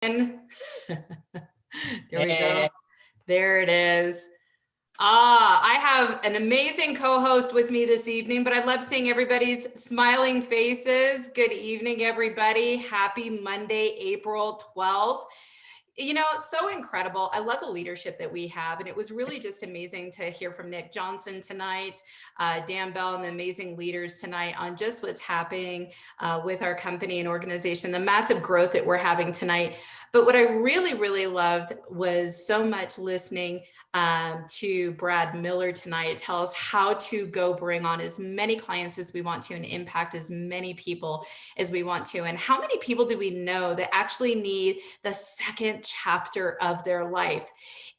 There we go. There it is. I have an amazing co-host with me this evening, but I love seeing everybody's smiling faces. Good evening, everybody. Happy Monday, April 12th. You know, it's so incredible. I love the leadership that we have. And it was really just amazing to hear from Nick Johnson tonight, Dan Bell, and the amazing leaders tonight on just what's happening with our company and organization, the massive growth that we're having tonight. But what I really, really loved was so much listening to Brad Miller tonight tell us how to go bring on as many clients as we want to and impact as many people as we want to. And how many people do we know that actually need the second chapter of their life?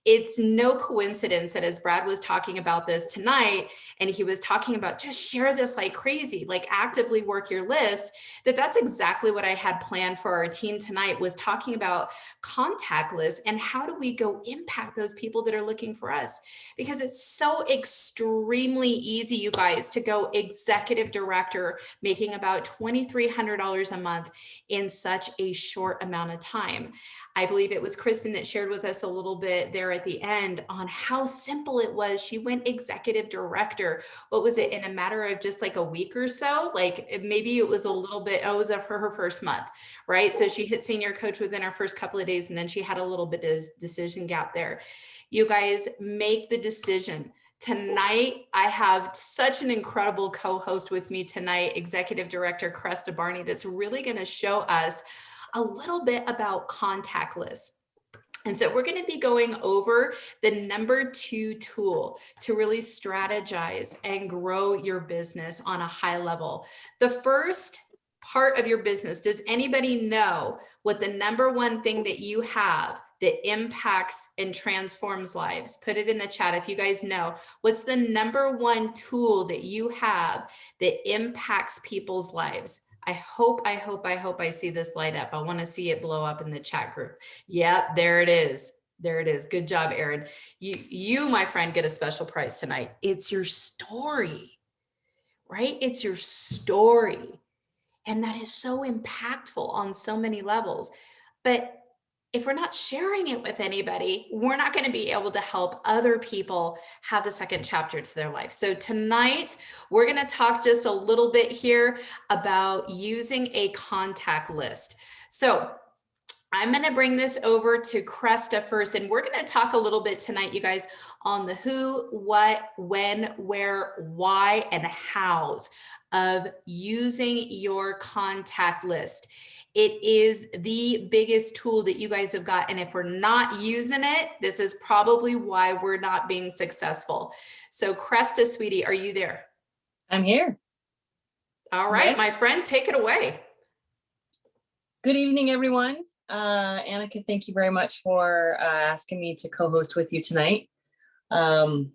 It's no coincidence that as Brad was talking about this tonight, and he was talking about just share this like crazy, like actively work your list, that's exactly what I had planned for our team tonight, was talking about contact lists and how do we go impact those people that are looking for us? Because it's so extremely easy, you guys, to go executive director making about $2,300 a month in such a short amount of time. I believe it was Kristen that shared with us a little bit there at the end on how simple it was. She went executive director. What was it, in a matter of just like a week or so? Like maybe it was a little bit, oh, it was for her first month, right? So she hit senior coach within her first couple of days, and then she had a little bit of decision gap there. You guys, make the decision. Tonight, I have such an incredible co-host with me tonight, Executive Director Cresta Barney, that's really going to show us a little bit about contact lists. And so we're going to be going over the number 2 tool to really strategize and grow your business on a high level. The first part of your business, does anybody know what the number 1 thing that you have that impacts and transforms lives? Put it in the chat if you guys know. What's the number 1 tool that you have that impacts people's lives? I hope I see this light up. I want to see it blow up in the chat group. Yep, there it is. There it is. Good job, Aaron. You, my friend, get a special prize tonight. It's your story, right? It's your story. And that is so impactful on so many levels. But if we're not sharing it with anybody, we're not going to be able to help other people have the second chapter to their life. So tonight, we're going to talk just a little bit here about using a contact list. So I'm going to bring this over to Cresta first, and we're going to talk a little bit tonight, you guys, on the who, what, when, where, why, and hows of using your contact list. It is the biggest tool that you guys have got. And if we're not using it, this is probably why we're not being successful. So Cresta, sweetie, are you there? I'm here. All right, my friend, take it away. Good evening, everyone. Annika, thank you very much for asking me to co-host with you tonight. The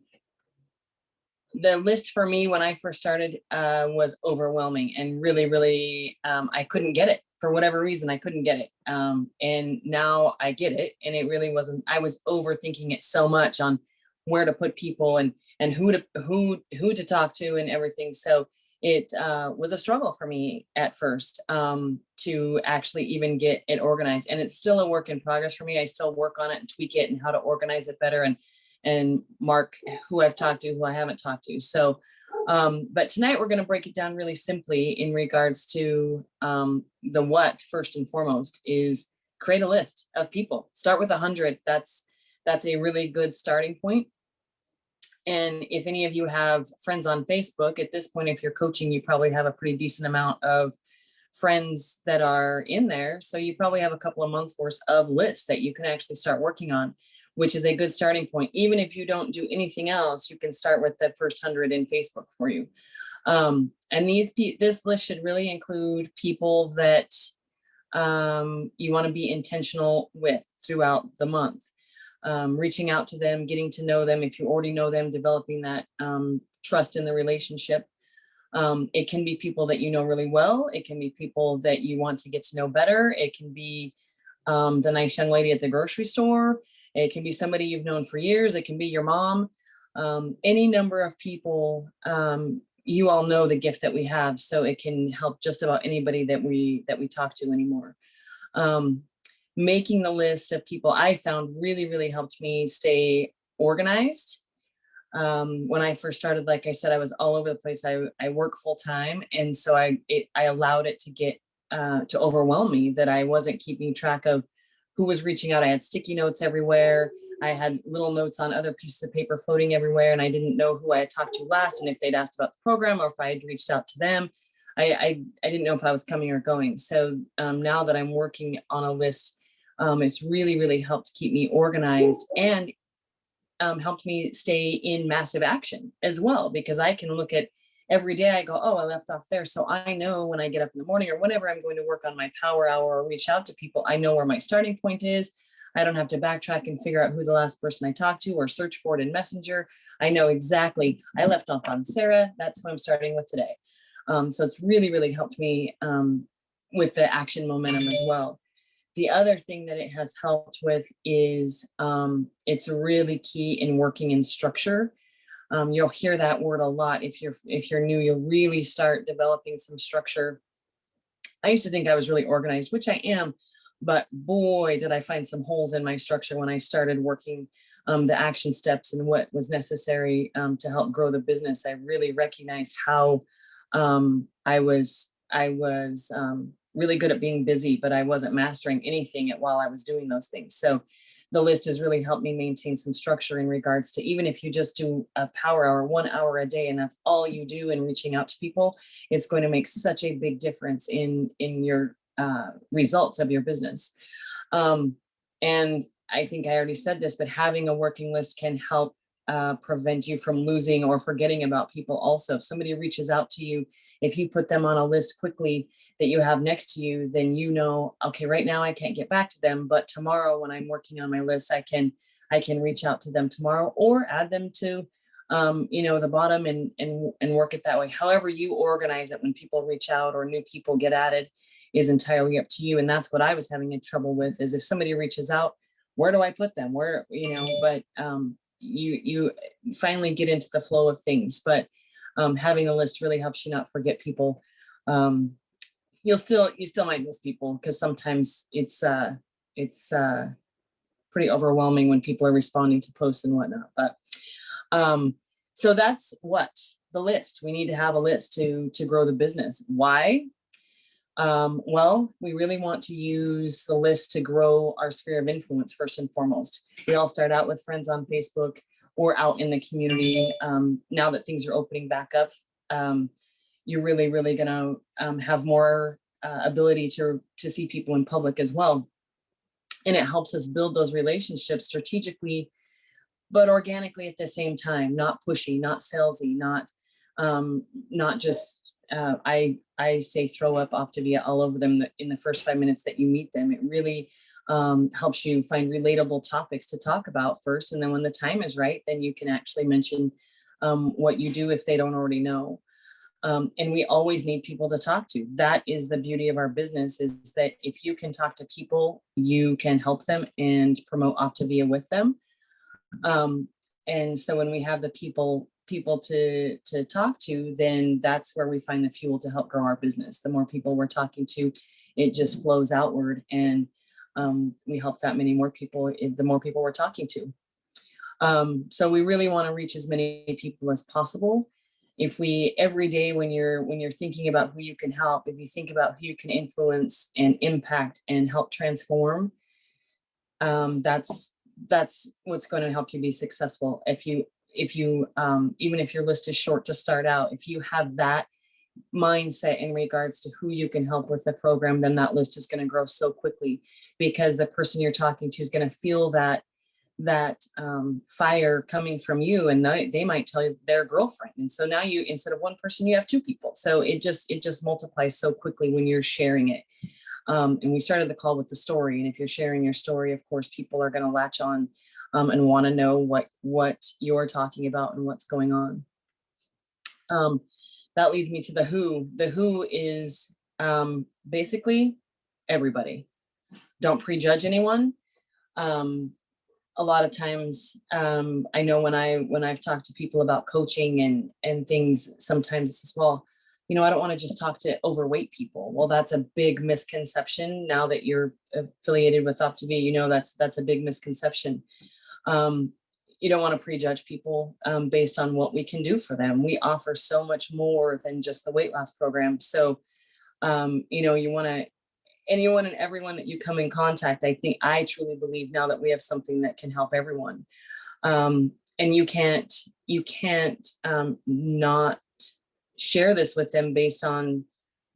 list for me when I first started was overwhelming and really, I couldn't get it. For whatever reason, I couldn't get it. And now I get it. And it really wasn't, I was overthinking it so much on where to put people and who to talk to and everything. So it was a struggle for me at first to actually even get it organized. And it's still a work in progress for me. I still work on it and tweak it and how to organize it better and mark who I've talked to, who I haven't talked to. So, but tonight we're going to break it down really simply in regards to the what. First and foremost is create a list of people. Start with 100. That's a really good starting point. And if any of you have friends on Facebook, at this point, if you're coaching, you probably have a pretty decent amount of friends that are in there. So you probably have a couple of months worth of lists that you can actually start working on, which is a good starting point. Even if you don't do anything else, you can start with the first 100 in Facebook for you. And this list should really include people that you want to be intentional with throughout the month. Reaching out to them, getting to know them. If you already know them, developing that trust in the relationship. It can be people that you know really well. It can be people that you want to get to know better. It can be the nice young lady at the grocery store. It can be somebody you've known for years. It can be your mom. Any number of people. You all know the gift that we have, so it can help just about anybody that we talk to anymore. making the list of people I found really, really helped me stay organized. When I first started, like I said, I was all over the place. I work full time. And so I allowed it to get, to overwhelm me, that I wasn't keeping track of who was reaching out. I had sticky notes everywhere. I had little notes on other pieces of paper floating everywhere. And I didn't know who I had talked to last, and if they'd asked about the program, or if I had reached out to them. I didn't know if I was coming or going. So now that I'm working on a list, it's really, really helped keep me organized, and helped me stay in massive action as well, because I can look at every day. I go, oh, I left off there. So I know when I get up in the morning, or whenever I'm going to work on my power hour or reach out to people, I know where my starting point is. I don't have to backtrack and figure out who the last person I talked to or search for it in Messenger. I know exactly, I left off on Sarah. That's who I'm starting with today. So it's really, really helped me with the action momentum as well. The other thing that it has helped with is it's really key in working in structure. You'll hear that word a lot. If you're new, you'll really start developing some structure. I used to think I was really organized, which I am, but boy, did I find some holes in my structure when I started working the action steps and what was necessary to help grow the business. I really recognized how I was really good at being busy, but I wasn't mastering anything while I was doing those things. So the list has really helped me maintain some structure in regards to, even if you just do a power hour, 1 hour a day, and that's all you do in reaching out to people, it's going to make such a big difference in your results of your business. And I think I already said this, but having a working list can help prevent you from losing or forgetting about people. Also, if somebody reaches out to you, if you put them on a list quickly that you have next to you, then you know, okay, right now I can't get back to them, but tomorrow when I'm working on my list, I can reach out to them tomorrow, or add them to the bottom, and work it that way. However you organize it when people reach out or new people get added is entirely up to you. And that's what I was having trouble with, is if somebody reaches out, where do I put them? Where, but you finally get into the flow of things. But having a list really helps you not forget people. You still might miss people, because sometimes it's pretty overwhelming when people are responding to posts and whatnot. But so that's what the list. We need to have a list to grow the business. Why? Well, we really want to use the list to grow our sphere of influence first and foremost. We all start out with friends on Facebook or out in the community. Now that things are opening back up, you're really, really going to have more ability to see people in public as well. And it helps us build those relationships strategically, but organically at the same time, not pushy, not salesy, not just, I say throw up Optavia all over them in the first 5 minutes that you meet them. It really helps you find relatable topics to talk about first. And then when the time is right, then you can actually mention what you do if they don't already know. And we always need people to talk to. That is the beauty of our business, is that if you can talk to people, you can help them and promote Optavia with them. And so when we have the people to talk to, then that's where we find the fuel to help grow our business. The more people we're talking to, it just flows outward, and we help that many more people, the more people we're talking to. So we really want to reach as many people as possible. If we, every day when you're thinking about who you can help, if you think about who you can influence and impact and help transform, that's what's going to help you be successful. If you even if your list is short to start out, if you have that mindset in regards to who you can help with the program, then that list is going to grow so quickly, because the person you're talking to is going to feel that fire coming from you, and they might tell you their girlfriend, and so now you, instead of one person, you have two people. So it just multiplies so quickly when you're sharing it. And we started the call with the story, and if you're sharing your story, of course people are going to latch on and want to know what you're talking about and what's going on. That leads me to the who. The who is basically everybody. Don't prejudge anyone. A lot of times, I know when I've talked to people about coaching and things, sometimes it's just, well, I don't want to just talk to overweight people. Well, that's a big misconception. Now that you're affiliated with Optavia, that's a big misconception. You don't want to prejudge people based on what we can do for them. We offer so much more than just the weight loss program. So, you want to, anyone and everyone that you come in contact, I truly believe now that we have something that can help everyone. And you can't not share this with them based on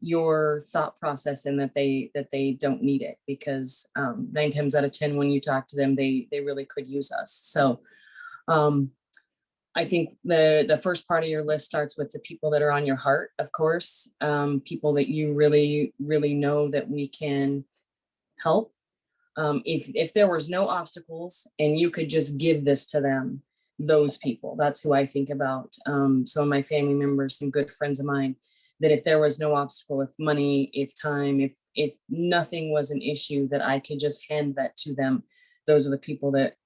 your thought process and that they don't need it, because 9 times out of 10 when you talk to them, they really could use us. So I think the first part of your list starts with the people that are on your heart, of course, people that you really, really know that we can help. If there was no obstacles and you could just give this to them, those people, that's who I think about. Some of my family members, some good friends of mine, that if there was no obstacle, if money, if time, if nothing was an issue, that I could just hand that to them. Those are the people that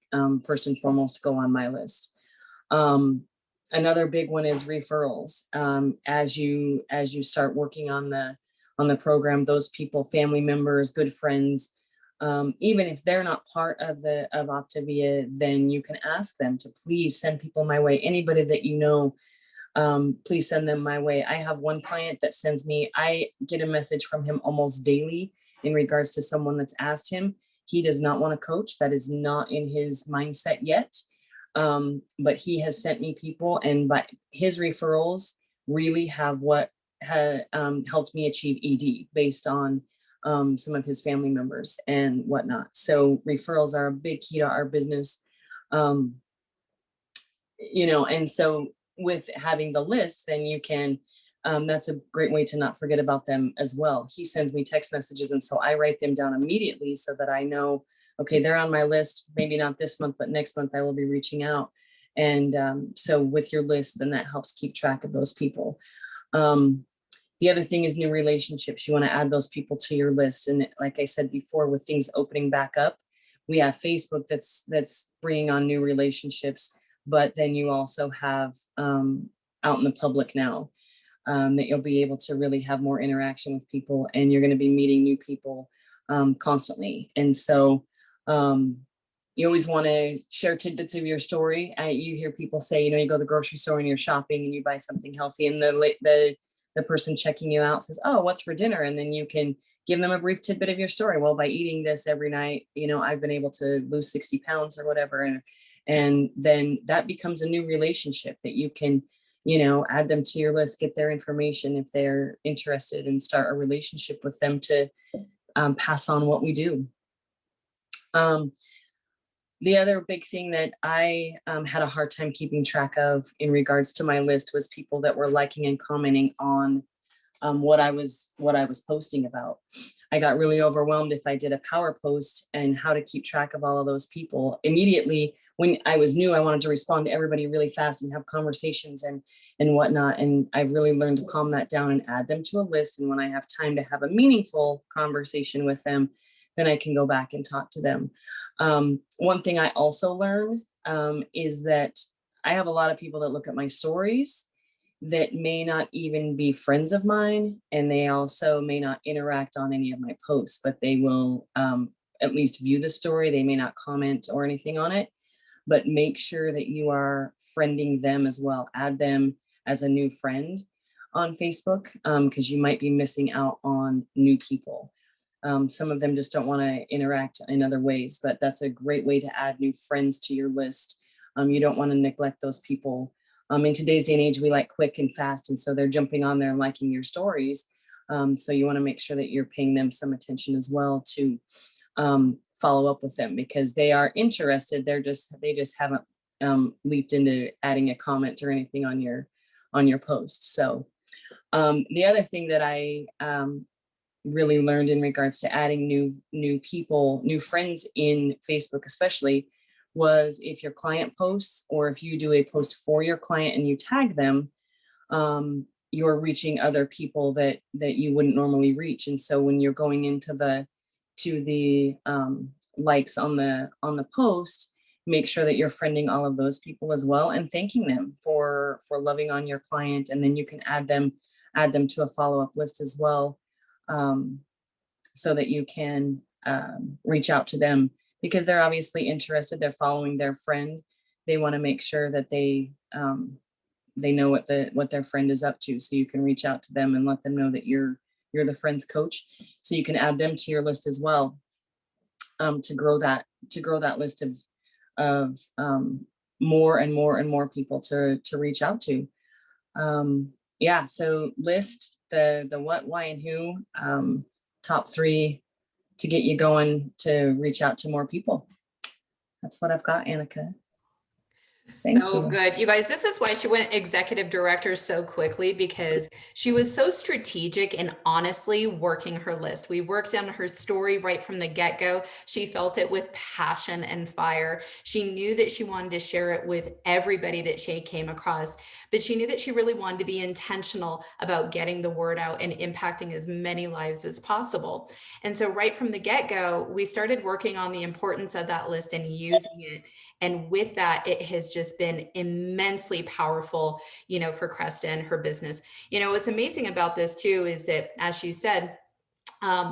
first and foremost go on my list. Another big one is referrals. As you start working on the program, those people, family members, good friends, even if they're not part of Optavia, then you can ask them to please send people my way. Anybody that you know, please send them my way. I have one client that sends me, I get a message from him almost daily in regards to someone that's asked him. He does not want to coach. That is not in his mindset yet. But he has sent me people, and by his referrals really have helped me achieve ED based on some of his family members and whatnot. So referrals are a big key to our business. And so with having the list, then you can, that's a great way to not forget about them as well. He sends me text messages, and so I write them down immediately so that I know, okay, they're on my list, maybe not this month, but next month I will be reaching out. And so with your list, then that helps keep track of those people. The other thing is new relationships. You want to add those people to your list. And like I said before, with things opening back up, we have Facebook that's bringing on new relationships, but then you also have out in the public now that you'll be able to really have more interaction with people, and you're going to be meeting new people constantly. And so you always want to share tidbits of your story. You hear people say, you go to the grocery store and you're shopping and you buy something healthy, and the person checking you out says, oh, what's for dinner? And then you can give them a brief tidbit of your story. Well, by eating this every night, I've been able to lose 60 pounds or whatever. And then that becomes a new relationship that you can, add them to your list, get their information if they're interested, and start a relationship with them to pass on what we do. The other big thing that I had a hard time keeping track of in regards to my list was people that were liking and commenting on what I was posting about. I got really overwhelmed if I did a power post, and how to keep track of all of those people. Immediately, when I was new, I wanted to respond to everybody really fast and have conversations and whatnot. And I've really learned to calm that down and add them to a list. And when I have time to have a meaningful conversation with them, then I can go back and talk to them. One thing I also learned is that I have a lot of people that look at my stories that may not even be friends of mine, and they also may not interact on any of my posts, but they will at least view the story. They may not comment or anything on it, but make sure that you are friending them as well. Add them as a new friend on Facebook, because you might be missing out on new people. Some of them just don't want to interact in other ways, but that's a great way to add new friends to your list. You don't want to neglect those people. In today's day and age, we like quick and fast, and so they're jumping on there and liking your stories. So you want to make sure that you're paying them some attention as well to follow up with them, because they are interested. They just haven't leaped into adding a comment or anything on your post. So the other thing that I really learned in regards to adding new people, new friends in Facebook especially, was if your client posts, or if you do a post for your client and you tag them, you're reaching other people that you wouldn't normally reach. And so when you're going into the likes on the post, make sure that you're friending all of those people as well, and thanking them for loving on your client. And then you can add them add them to a follow-up list as well, so that you can reach out to them, because they're obviously interested. They're following their friend. They want to make sure that they know what their friend is up to. So you can reach out to them and let them know that you're the friend's coach. So you can add them to your list as well, to grow that list of more and more and more people to reach out to. Yeah, so list the what, why, and who, top 3 to get you going to reach out to more people. That's what I've got, Annika. Thank So you. good. You guys, this is why she went executive director so quickly, because she was so strategic and honestly working her list. We worked on her story right from the get-go. She felt it with passion and fire. She knew that she wanted to share it with everybody that she came across, but she knew that she really wanted to be intentional about getting the word out and impacting as many lives as possible. And so right from the get-go, we started working on the importance of that list and using it. And with that, it has just been immensely powerful, for Cresta and her business. What's amazing about this too is that, as she said,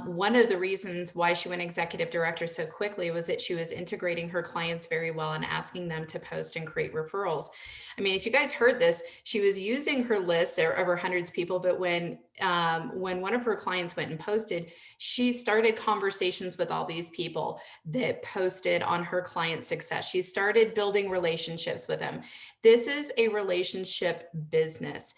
one of the reasons why she went executive director so quickly was that she was integrating her clients very well and asking them to post and create referrals. I mean, if you guys heard this, she was using her list, there over hundreds of people, but when one of her clients went and posted, she started conversations with all these people that posted on her client success. She started building relationships with them. This is a relationship business.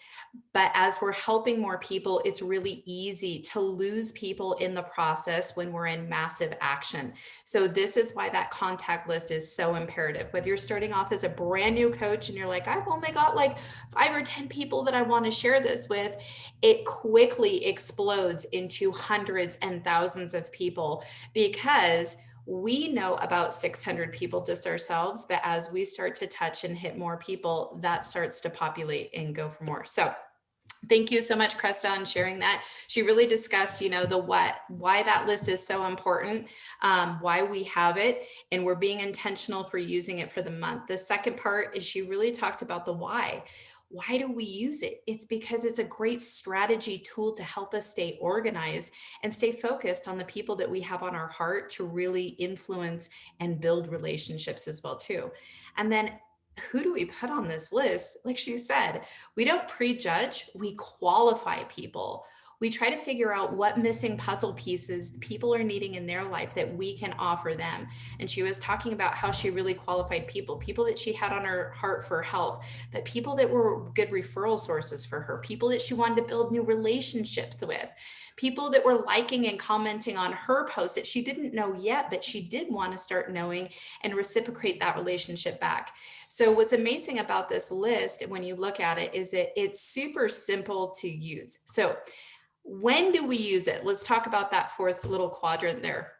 But as we're helping more people, it's really easy to lose people in the process when we're in massive action. So this is why that contact list is so imperative. Whether you're starting off as a brand new coach and you're like, I've only got like 5 or 10 people that I want to share this with, it quickly explodes into hundreds and thousands of people, because we know about 600 people just ourselves, but as we start to touch and hit more people, that starts to populate and go for more. So thank you so much, Cresta, on sharing that. She really discussed, the what, why that list is so important, why we have it, and we're being intentional for using it for the month. The second part is she really talked about the why. Why do we use it? It's because it's a great strategy tool to help us stay organized and stay focused on the people that we have on our heart to really influence and build relationships as well too. And then who do we put on this list? Like she said, we don't prejudge, we qualify people. We try to figure out what missing puzzle pieces people are needing in their life that we can offer them. And she was talking about how she really qualified people that she had on her heart for health, but people that were good referral sources for her, people that she wanted to build new relationships with, people that were liking and commenting on her posts that she didn't know yet, but she did want to start knowing and reciprocate that relationship back. So what's amazing about this list, when you look at it, is that it's super simple to use. So when do we use it? Let's talk about that fourth little quadrant there.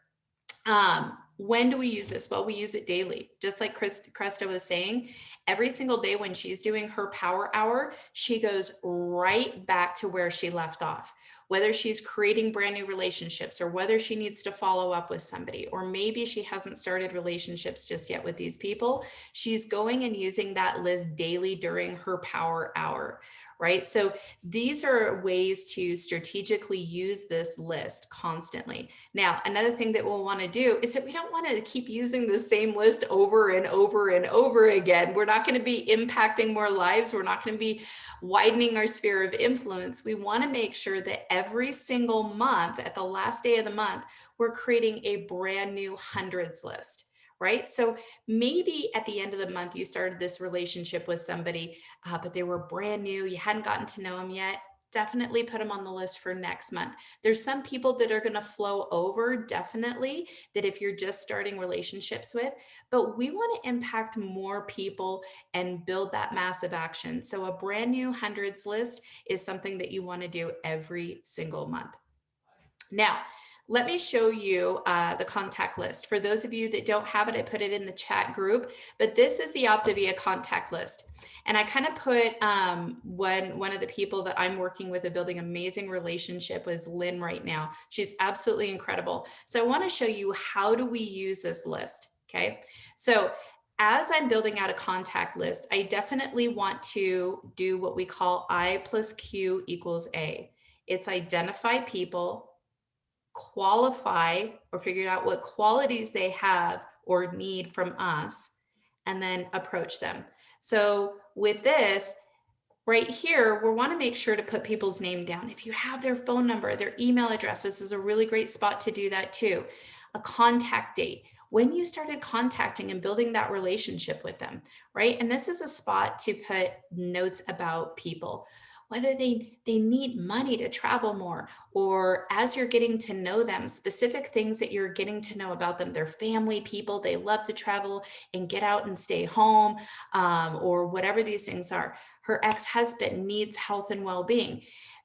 When do we use this? Well, we use it daily. Just like Cresta was saying, every single day when she's doing her power hour, she goes right back to where she left off. Whether she's creating brand new relationships, or whether she needs to follow up with somebody, or maybe she hasn't started relationships just yet with these people, she's going and using that list daily during her power hour, right? So these are ways to strategically use this list constantly. Now, another thing that we'll want to do is that we don't want to keep using the same list over and over and over again. We're not going to be impacting more lives. We're not going to be widening our sphere of influence. We want to make sure that every single month, at the last day of the month, we're creating a brand new hundreds list, right? So maybe at the end of the month, you started this relationship with somebody, but they were brand new. You hadn't gotten to know them yet. Definitely put them on the list for next month. There's some people that are going to flow over, definitely, that if you're just starting relationships with, but we want to impact more people and build that massive action. So a brand new hundreds list is something that you want to do every single month. Now, let me show you the contact list. For those of you that don't have it, I put it in the chat group, but this is the Optavia contact list. And I kind of put one of the people that I'm working with, building amazing relationship with Lynn right now. She's absolutely incredible. So I want to show you, how do we use this list? Okay. So as I'm building out a contact list, I definitely want to do what we call I plus Q equals A. It's identify people, qualify or figure out what qualities they have or need from us, and then approach them. So with this, right here, we want to make sure to put people's name down. If you have their phone number, their email address, this is a really great spot to do that too. A contact date, when you started contacting and building that relationship with them, right? And this is a spot to put notes about people, whether they need money to travel more, or as you're getting to know them, specific things that you're getting to know about them, their family, people, they love to travel and get out and stay home, or whatever these things are. Her ex-husband needs health and well-being.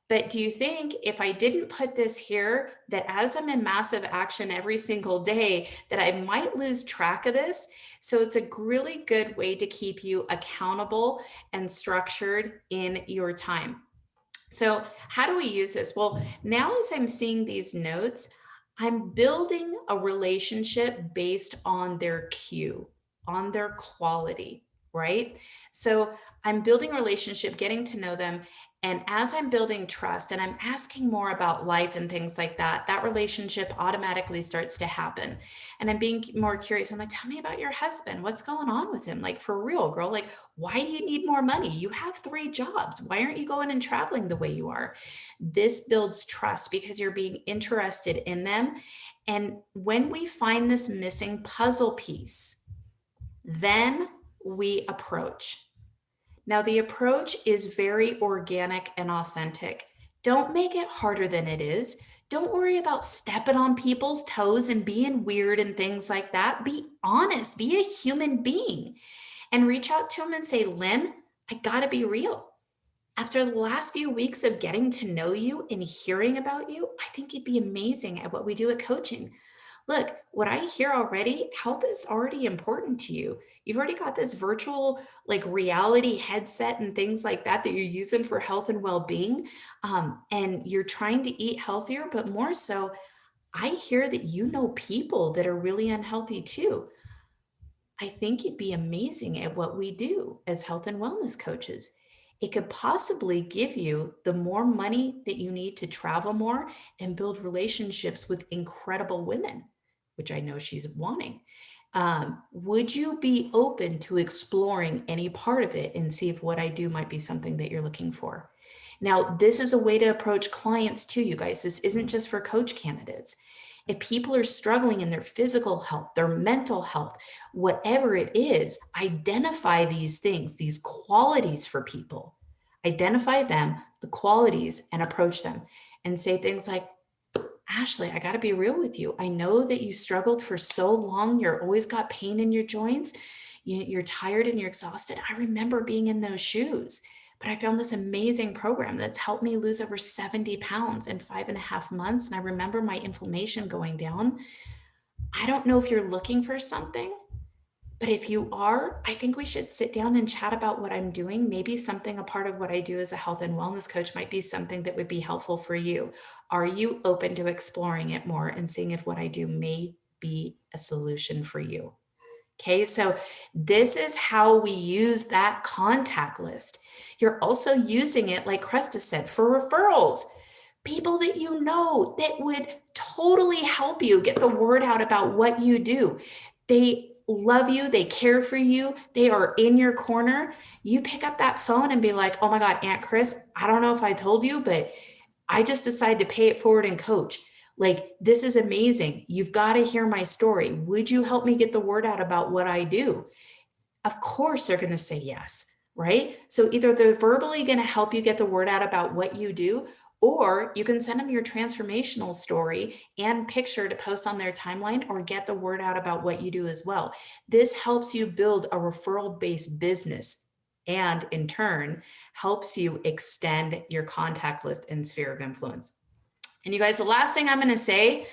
But do you think if I didn't put this here, that as I'm in massive action every single day, that I might lose track of this? So it's a really good way to keep you accountable and structured in your time. So how do we use this? Well, now as I'm seeing these notes, I'm building a relationship based on their cue, on their quality, right? So I'm building a relationship, getting to know them. And as I'm building trust and I'm asking more about life and things like that, that relationship automatically starts to happen. And I'm being more curious. I'm like, tell me about your husband. What's going on with him? Like, for real, girl. Like, why do you need more money? You have 3 jobs. Why aren't you going and traveling the way you are? This builds trust because you're being interested in them. And when we find this missing puzzle piece, then we approach. Now, the approach is very organic and authentic. Don't make it harder than it is. Don't worry about stepping on people's toes and being weird and things like that. Be honest, be a human being, and reach out to them and say, Lynn, I gotta be real. After the last few weeks of getting to know you and hearing about you, I think you'd be amazing at what we do at coaching. Look, what I hear already, health is already important to you. You've already got this virtual, like, reality headset and things like that that you're using for health and well-being. And you're trying to eat healthier, but more so, I hear that you know people that are really unhealthy too. I think you'd be amazing at what we do as health and wellness coaches. It could possibly give you the more money that you need to travel more and build relationships with incredible women, which I know she's wanting. Would you be open to exploring any part of it and see if what I do might be something that you're looking for? Now, this is a way to approach clients too, you guys. This isn't just for coach candidates. If people are struggling in their physical health, their mental health, whatever it is, identify these things, these qualities for people. Identify them, the qualities, and approach them and say things like, Ashley, I got to be real with you. I know that you struggled for so long. You're always got pain in your joints. You're tired and you're exhausted. I remember being in those shoes, but I found this amazing program that's helped me lose over 70 pounds in 5.5 months. And I remember my inflammation going down. I don't know if you're looking for something, but if you are, I think we should sit down and chat about what I'm doing. Maybe something, a part of what I do as a health and wellness coach, might be something that would be helpful for you. Are you open to exploring it more and seeing if what I do may be a solution for you? Okay, so this is how we use that contact list. You're also using it, like Krista said, for referrals. People that you know that would totally help you get the word out about what you do. They love you, they care for you, they are in your corner. You pick up that phone and be like, oh my God, Aunt Chris, I don't know if I told you, but I just decided to pay it forward and coach. Like, this is amazing. You've got to hear my story. Would you help me get the word out about what I do? Of course, they're going to say yes, right? So either they're verbally going to help you get the word out about what you do, or you can send them your transformational story and picture to post on their timeline or get the word out about what you do as well. This helps you build a referral-based business and in turn helps you extend your contact list and sphere of influence. And you guys, the last thing I'm going to say,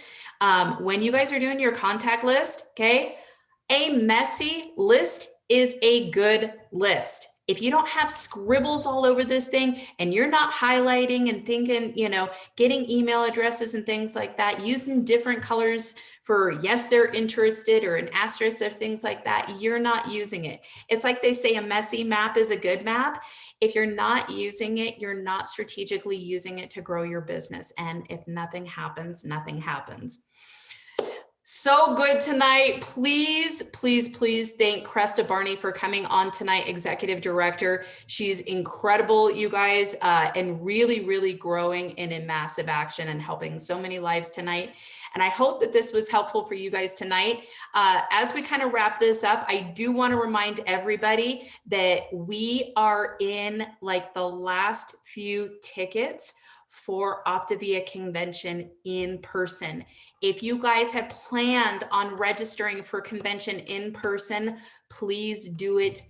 when you guys are doing your contact list, okay, a messy list is a good list. If you don't have scribbles all over this thing and you're not highlighting and thinking, getting email addresses and things like that, using different colors for yes, they're interested, or an asterisk or things like that, you're not using it. It's like they say a messy map is a good map. If you're not using it, you're not strategically using it to grow your business. And if nothing happens, nothing happens. So good tonight. Please, please, please thank Cresta Barney for coming on tonight, Executive Director. She's incredible, you guys, and really, really growing and in massive action and helping so many lives tonight. And I hope that this was helpful for you guys tonight. As we kind of wrap this up, I do want to remind everybody that we are in like the last few tickets for Optavia convention in person. If you guys have planned on registering for convention in person, please do it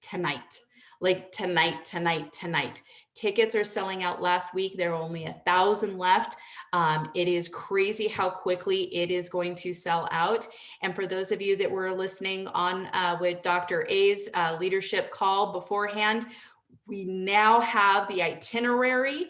tonight. Like tonight. Tickets are selling out last week. There are only 1,000 left. It is crazy how quickly it is going to sell out. And for those of you that were listening on with Dr. A's leadership call beforehand, we now have the itinerary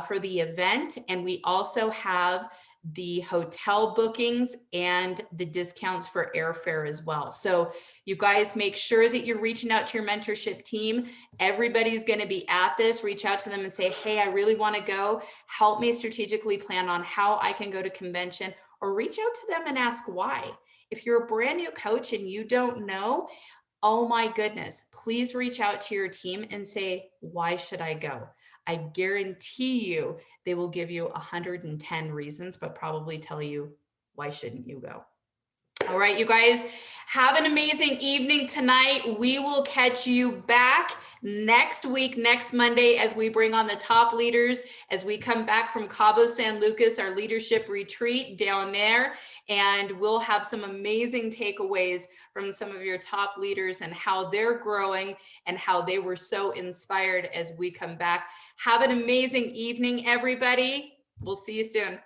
for the event, and we also have the hotel bookings and the discounts for airfare as well. So you guys make sure that you're reaching out to your mentorship team. Everybody's going to be at this. Reach out to them and say, hey, I really want to go. Help me strategically plan on how I can go to convention, or reach out to them and ask why. If you're a brand new coach and you don't know, oh my goodness, please reach out to your team and say, why should I go? I guarantee you they will give you 110 reasons, but probably tell you, why shouldn't you go? All right, you guys, have an amazing evening tonight. We will catch you back next week, next Monday, as we bring on the top leaders, as we come back from Cabo San Lucas, our leadership retreat down there, and we'll have some amazing takeaways from some of your top leaders and how they're growing and how they were so inspired as we come back. Have an amazing evening, everybody. We'll see you soon.